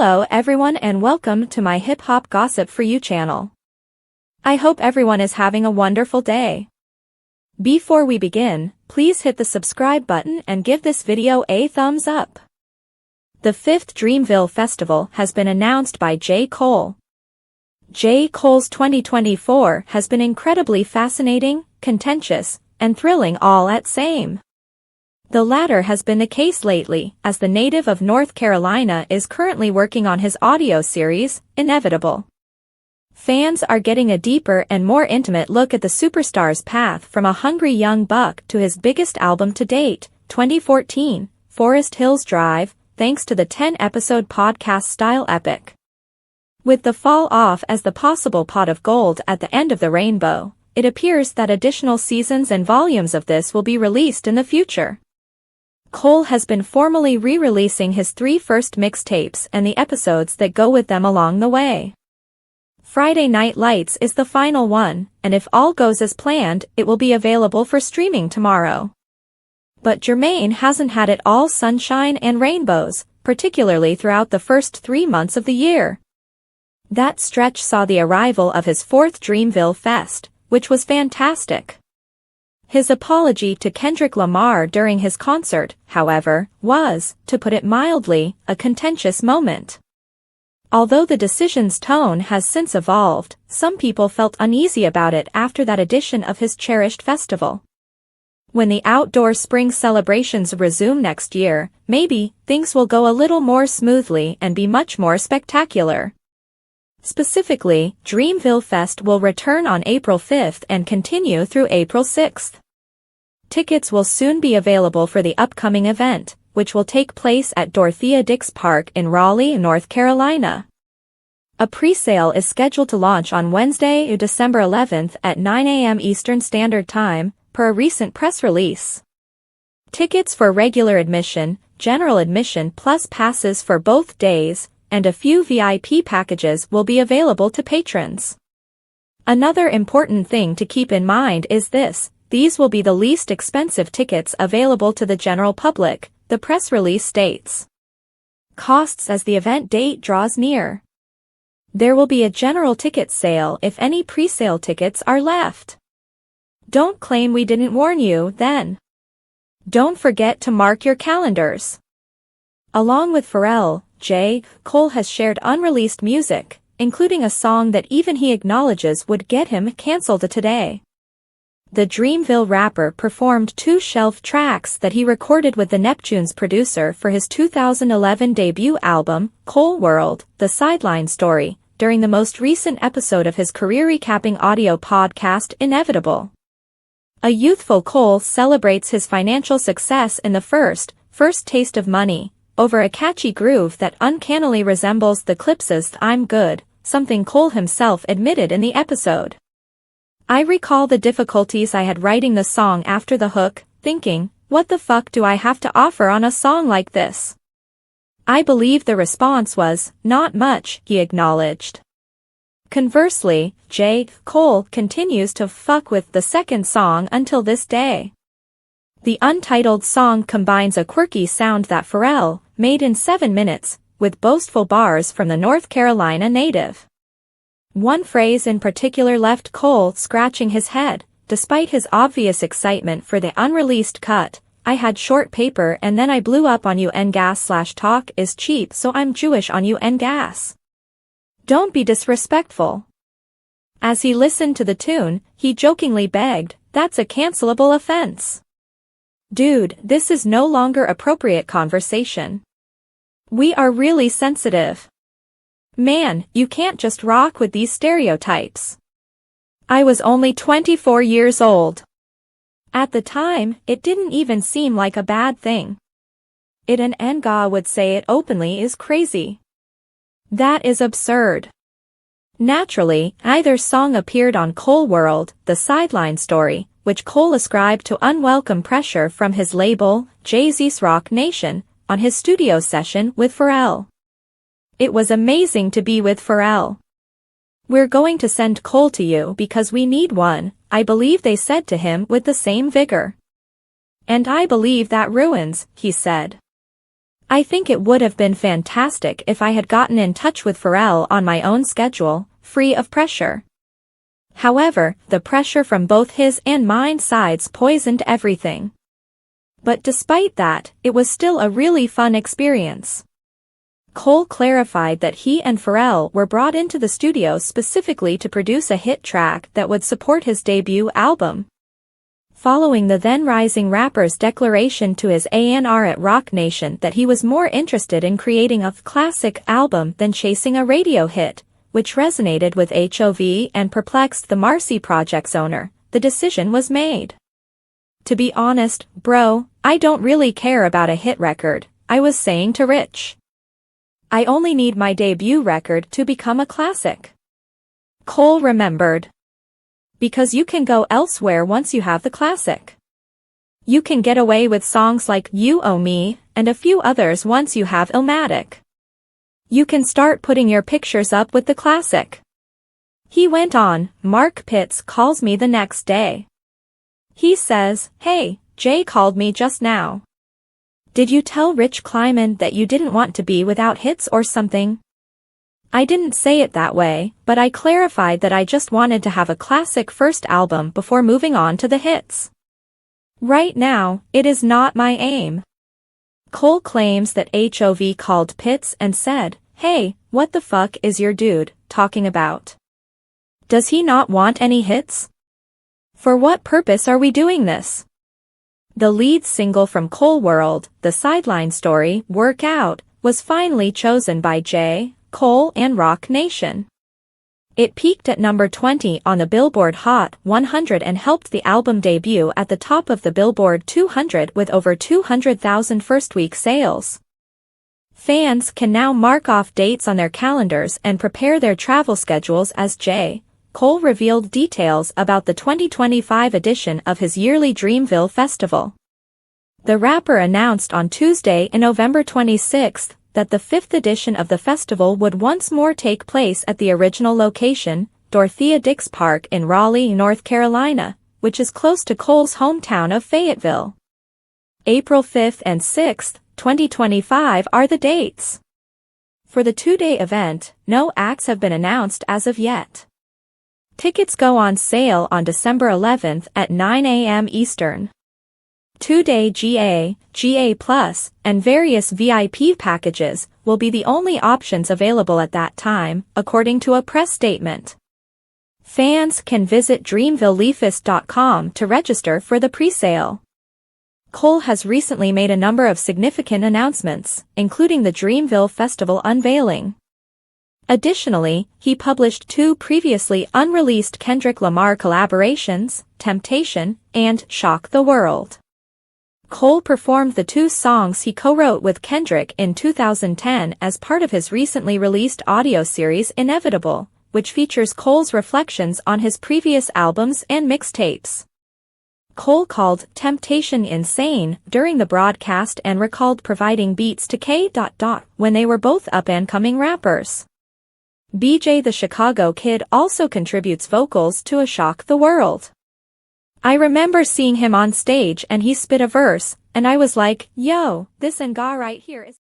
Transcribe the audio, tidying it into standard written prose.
Hello everyone and welcome to my Hip Hop Gossip For You channel. I hope everyone is having a wonderful day. Before we begin, please hit the subscribe button and give this video a thumbs up. The 5th Dreamville Festival has been announced by J. Cole. J. Cole's 2024 has been incredibly fascinating, contentious, and thrilling all at same. The latter has been the case lately, as the native of North Carolina is currently working on his audio series, Inevitable. Fans are getting a deeper and more intimate look at the superstar's path from a hungry young buck to his biggest album to date, 2014, Forest Hills Drive, thanks to the 10-episode podcast-style epic. With the fall off as the possible pot of gold at the end of the rainbow, it appears that additional seasons and volumes of this will be released in the future. Cole has been formally re-releasing his 3 first mixtapes and the episodes that go with them along the way. Friday Night Lights is the final one, and if all goes as planned, it will be available for streaming tomorrow. But Jermaine hasn't had it all sunshine and rainbows, particularly throughout the first 3 months of the year. That stretch saw the arrival of his 4th Dreamville Fest, which was fantastic. His apology to Kendrick Lamar during his concert, however, was, to put it mildly, a contentious moment. Although the decision's tone has since evolved, some people felt uneasy about it after that edition of his cherished festival. When the outdoor spring celebrations resume next year, maybe, things will go a little more smoothly and be much more spectacular. Specifically, Dreamville Fest will return on April 5th and continue through April 6th. Tickets will soon be available for the upcoming event, which will take place at Dorothea Dix Park in Raleigh, North Carolina. A pre-sale is scheduled to launch on Wednesday, December 11th at 9 a.m. Eastern Standard Time, per a recent press release. Tickets for regular admission, general admission plus passes for both days, and a few VIP packages will be available to patrons. Another important thing to keep in mind is this: these will be the least expensive tickets available to the general public, the press release states. Costs as the event date draws near. There will be a general ticket sale if any pre-sale tickets are left. Don't claim we didn't warn you, then. Don't forget to mark your calendars. Along with Pharrell, J. Cole has shared unreleased music, including a song that even he acknowledges would get him cancelled today. The Dreamville rapper performed 2 shelf tracks that he recorded with the Neptunes producer for his 2011 debut album, Cole World, The Sideline Story, during the most recent episode of his career recapping audio podcast Inevitable. A youthful Cole celebrates his financial success in the first taste of money, over a catchy groove that uncannily resembles the Clips's I'm Good, something Cole himself admitted in the episode. I recall the difficulties I had writing the song after the hook, thinking, what the fuck do I have to offer on a song like this? I believe the response was, not much, he acknowledged. Conversely, J. Cole continues to fuck with the second song until this day. The untitled song combines a quirky sound that Pharrell made in 7 minutes, with boastful bars from the North Carolina native. One phrase in particular left Cole scratching his head, despite his obvious excitement for the unreleased cut: I had short paper and then I blew up on you and gas/talk is cheap so I'm Jewish on you and gas. Don't be disrespectful. As he listened to the tune, he jokingly begged, that's a cancelable offense. Dude, this is no longer appropriate conversation. We are really sensitive. Man, you can't just rock with these stereotypes. I was only 24 years old. At the time, it didn't even seem like a bad thing. It and Nga would say it openly is crazy. That is absurd. Naturally, either song appeared on Cole World, The Sideline Story, which Cole ascribed to unwelcome pressure from his label, Jay-Z's Rock Nation, on his studio session with Pharrell. It was amazing to be with Pharrell. We're going to send Cole to you because we need one, I believe they said to him with the same vigor. And I believe that ruins, he said. I think it would have been fantastic if I had gotten in touch with Pharrell on my own schedule, free of pressure. However, the pressure from both his and mine sides poisoned everything. But despite that, it was still a really fun experience. Cole clarified that he and Pharrell were brought into the studio specifically to produce a hit track that would support his debut album. Following the then-rising rapper's declaration to his A&R at Roc Nation that he was more interested in creating a classic album than chasing a radio hit, which resonated with HOV and perplexed the Marcy Project's owner, the decision was made. To be honest, bro, I don't really care about a hit record, I was saying to Rich. I only need my debut record to become a classic. Cole remembered. Because you can go elsewhere once you have the classic. You can get away with songs like You Owe Me, and a few others once you have Illmatic. You can start putting your pictures up with the classic. He went on, Mark Pitts calls me the next day. He says, hey, Jay called me just now. Did you tell Rich Kleiman that you didn't want to be without hits or something? I didn't say it that way, but I clarified that I just wanted to have a classic first album before moving on to the hits. Right now, it is not my aim. Cole claims that HOV called Pitts and said, hey, what the fuck is your dude talking about? Does he not want any hits? For what purpose are we doing this? The lead single from Cole World, The Sideline Story, Work Out, was finally chosen by J. Cole and Roc Nation. It peaked at number 20 on the Billboard Hot 100 and helped the album debut at the top of the Billboard 200 with over 200,000 first-week sales. Fans can now mark off dates on their calendars and prepare their travel schedules as J. Cole revealed details about the 2025 edition of his yearly Dreamville festival. The rapper announced on Tuesday, November 26, that the 5th edition of the festival would once more take place at the original location, Dorothea Dix Park in Raleigh, North Carolina, which is close to Cole's hometown of Fayetteville. April 5th and 6th, 2025 are the dates. For the two-day event, no acts have been announced as of yet. Tickets go on sale on December 11th at 9 a.m. Eastern. Two-day GA Plus, and various VIP packages will be the only options available at that time, according to a press statement. Fans can visit dreamvilleleafest.com to register for the pre-sale. Cole has recently made a number of significant announcements, including the Dreamville Festival unveiling. Additionally, he published two previously unreleased Kendrick Lamar collaborations, Temptation and Shock the World. Cole performed the two songs he co-wrote with Kendrick in 2010 as part of his recently released audio series Inevitable, which features Cole's reflections on his previous albums and mixtapes. Cole called Temptation insane during the broadcast and recalled providing beats to K. when they were both up-and-coming rappers. BJ the Chicago Kid also contributes vocals to A Shock the World. I remember seeing him on stage and he spit a verse, and I was like, yo, this nga right here is